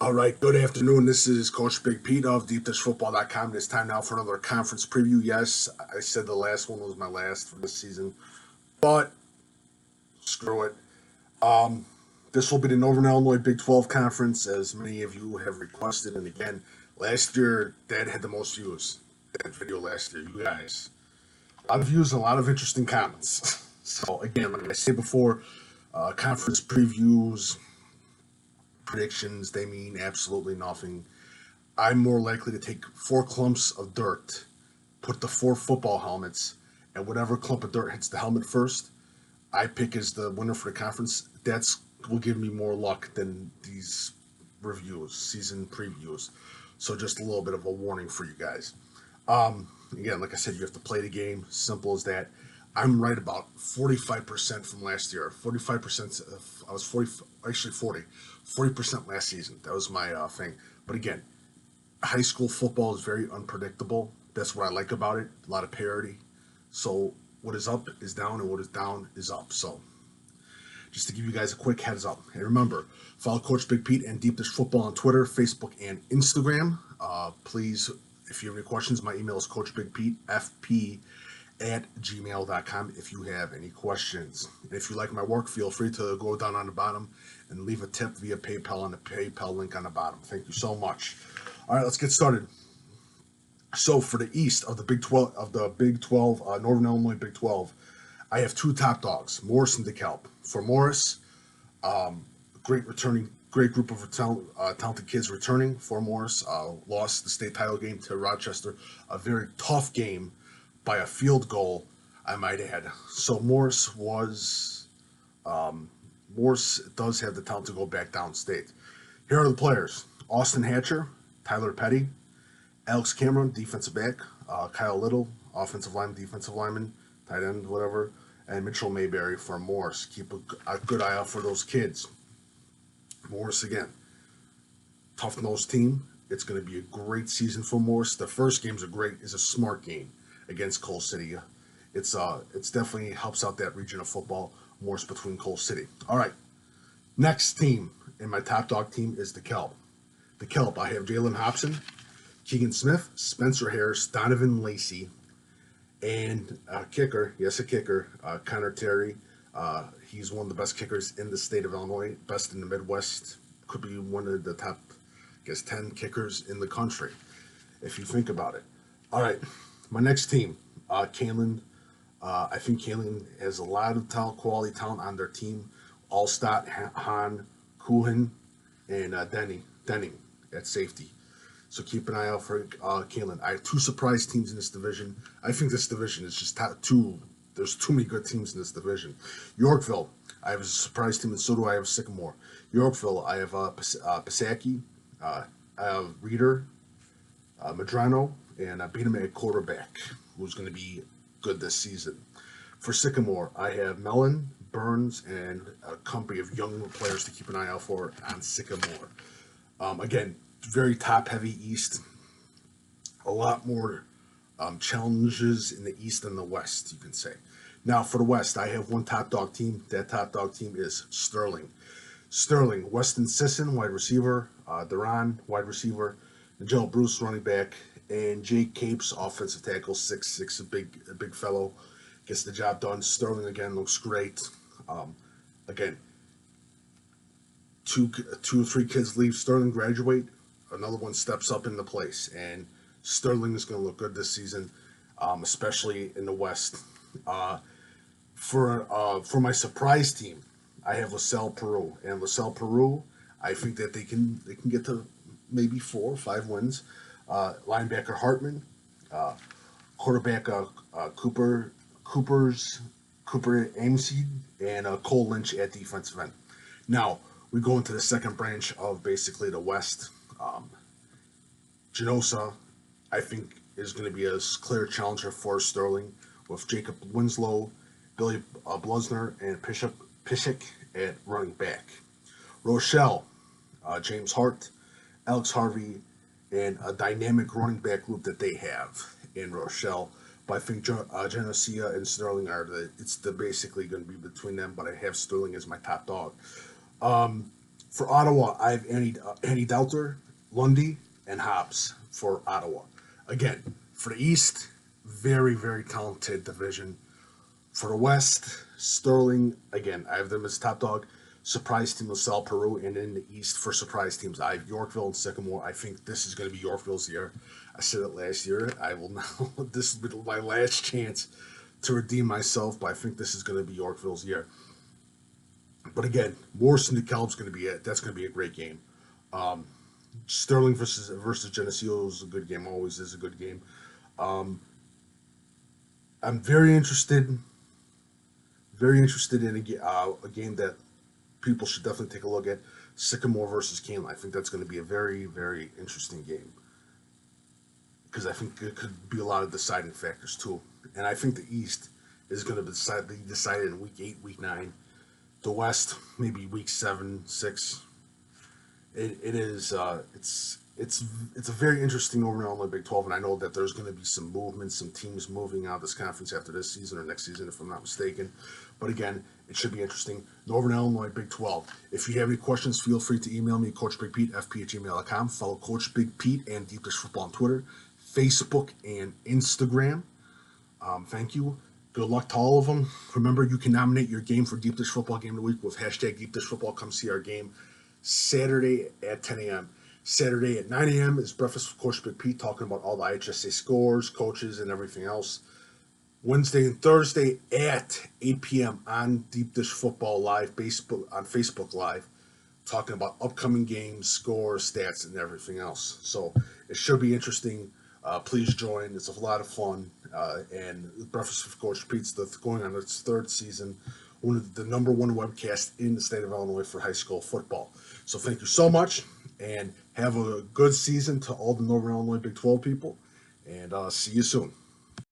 All right, good afternoon. This is Coach Big Pete of DeepDishFootball.com. It's time now for another conference preview. Yes, I said the last one was my last for this season, but screw it. This will be the Northern Illinois Big 12 Conference, as many of you have requested. And again, last year, Dad had the most views. That video last year, you guys. A lot of views, a lot of interesting comments. So again, like I said before, conference previews, predictions, they mean absolutely nothing. I'm more likely to take 4 clumps of dirt, put the 4 football helmets, and whatever clump of dirt hits the helmet first, I pick as the winner for the conference. That's will give me more luck than these reviews, season previews. So just a little bit of a warning for you guys. Again, like I said, you have to play the game. Simple as that. I'm right about 45% from last year. 45%. I was 40% last season. That was my thing. But again, high school football is very unpredictable. That's what I like about it. A lot of parity. So what is up is down, and what is down is up. So just to give you guys a quick heads up. And remember, follow Coach Big Pete and Deep Dish Football on Twitter, Facebook, and Instagram. Please, if you have any questions, my email is coachbigpetefp@gmail.com if you have any questions. And if you like my work, feel free to go down on the bottom and leave a tip via PayPal on the PayPal link on the bottom. Thank you so much. All right, let's get started. So for the East of the Big 12, Northern Illinois Big 12, I have 2 top dogs, Morris and Dekalb. For Morris, great group of talented kids returning for Morris. Lost the state title game to Rochester, a very tough game by a field goal, I might add. So Morris does have the talent to go back downstate. Here are the players: Austin Hatcher, Tyler Petty, Alex Cameron, defensive back, Kyle Little, offensive lineman, defensive lineman, tight end, whatever, and Mitchell Mayberry for Morris. Keep a good eye out for those kids. Morris, again, tough-nosed team. It's going to be a great season for Morris. The first game is a smart game against Coal City. It's definitely helps out that region of football. Morris between Coal City. All right, next team in my top dog team is Dekalb. Dekalb, I have Jalen Hobson, Keegan Smith, Spencer Harris, Donovan Lacey, and a kicker, Connor Terry. He's one of the best kickers in the state of Illinois, best in the Midwest. Could be one of the top, 10 kickers in the country, if you think about it. All right, my next team, Kaneland. I think Kaneland has a lot of quality talent on their team. Allstott, Hahn, Kuhin, and Denning at safety. So keep an eye out for Kaneland. I have 2 surprise teams in this division. I think this division is just there's too many good teams in this division. Yorkville, I have a surprise team, and so do I have Sycamore. Yorkville, I have Pisacki, I have Reeder, Madrano, and beat him at quarterback, who's going to be good this season. For Sycamore, I have Mellon, Burns, and a company of young players to keep an eye out for on Sycamore. Again, very top-heavy East. A lot more challenges in the East than the West, you can say. Now, for the West, I have one top dog team. That top dog team is Sterling. Weston Sisson, wide receiver. Duran, wide receiver. Nigel Bruce, running back. And Jake Capes, offensive tackle, 6'6", a big fellow. Gets the job done. Sterling, again, looks great. Again, two or three kids leave Sterling, graduate. Another one steps up into place. And Sterling is going to look good this season, especially in the West. For my surprise team, I have LaSalle Peru. And LaSalle Peru, I think that they can get to maybe 4 or 5 wins. Linebacker Hartman, quarterback Cooper Ameseed, and Cole Lynch at defensive end. Now we go into the second branch of basically the West. Geneseo, I think, is going to be a clear challenger for Sterling, with Jacob Winslow, Billy Blusner, and Pishik at running back. Rochelle, James Hart, Alex Harvey, and a dynamic running back group that they have in Rochelle. But I think Geneseo and Sterling basically going to be between them, but I have Sterling as my top dog. For Ottawa, I have Andy Delter, Lundy, and Hobbs for Ottawa. Again, for the East, very, very talented division. For the West, Sterling, again, I have them as top dog. Surprise team, LaSalle, Peru, and in the East for surprise teams, I have Yorkville and Sycamore. I think this is going to be Yorkville's year. I said it last year. I will now, this will be my last chance to redeem myself, but I think this is going to be Yorkville's year. But again, Morrison Dekalb is going to be it. That's going to be a great game. Sterling versus Geneseo is a good game. Always is a good game. I'm very interested in a game that people should definitely take a look at. Sycamore versus Kaneland. I think that's going to be a very, very interesting game because I think it could be a lot of deciding factors too. And I think the East is going to be decided in week 8, week 9. The West, maybe week 7, 6. It's a very interesting overall in the Big 12, and I know that there's going to be some movement, some teams moving out of this conference after this season or next season, if I'm not mistaken. But again, it should be interesting. Northern Illinois, Big 12. If you have any questions, feel free to email me, CoachBigPete@fp@gmail.com. Follow Coach Big Pete and Deep Dish Football on Twitter, Facebook, and Instagram. Thank you. Good luck to all of them. Remember, you can nominate your game for Deep Dish Football Game of the Week with hashtag Deep Dish Football. Come see our game Saturday at 10 a.m. Saturday at 9 a.m. is Breakfast with Coach Big Pete, talking about all the IHSA scores, coaches, and everything else. Wednesday and Thursday at 8 p.m. on Deep Dish Football Live, on Facebook Live, talking about upcoming games, scores, stats, and everything else. So it should be interesting. Please join. It's a lot of fun. And Breakfast with Coach Pete's going on its 3rd season, one of the number 1 webcast in the state of Illinois for high school football. So thank you so much, and have a good season to all the Northern Illinois Big 12 people, and see you soon.